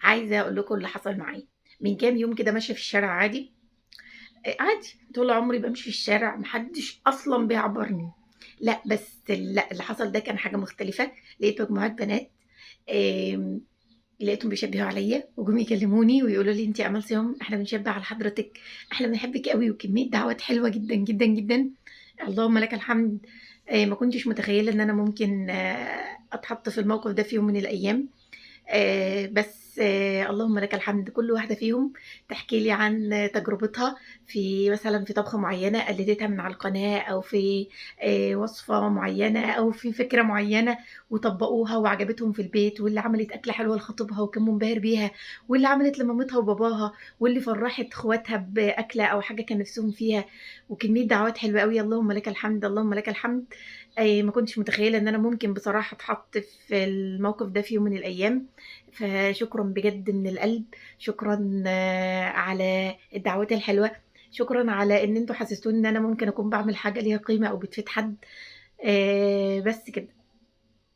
عايزة أقول لكم اللي حصل معايا. من كام يوم كده ماشية في الشارع عادي، عادي طول عمري بامشي في الشارع ما حدش أصلًا بيعبّرني، لأ بس لأ اللي حصل ده كان حاجة مختلفة. لقيت مجموعة بنات، آمم، لقيتهم بيشبّهوا عليَّ وجُم يكلموني ويقولوا لي: "أنتِ أمال صيام إحنا بنشبّه على حضرتِك، إحنا بنحبِك أوي." وكمية دعوات حلوة جدًا، جدًا، جدًا. اللهم لك الحمد. ما كنتش متخيلة إن أنا ممكن أتحط في الموقف ده في يوم من الأيام. بس اللهم لك الحمد، كل واحدة فيهم تحكي لي عن تجربتها في مثلًا في طبخة معيّنة قلّدتها من على القناة، أو في وصفة معيّنة، أو في فكرة معيّنة وطبّقوها وعجبتهم في البيت، واللي عملت أكلة حلوة لخطيبها وكان منبهر بيها، واللي عملت لمامتها وباباها، واللي فرّحت اخواتها بأكلة أو حاجة كان نِفْسهم فيها، وكمية دعوات حلوة أوي. اللهم لك الحمد، اللهم لك الحمد. ما كنتش متخيلة إن أنا ممكن بصراحة أتحط في الموقف ده في يوم من الأيام. فشكرًا بجد من القلب. شكرًا على الدعوات الحلوة. شكرًا على إن أنتم حسستوني إن أنا ممكن أكون باعمل حاجة ليها قيمة أو بتفيد حد. بس كده.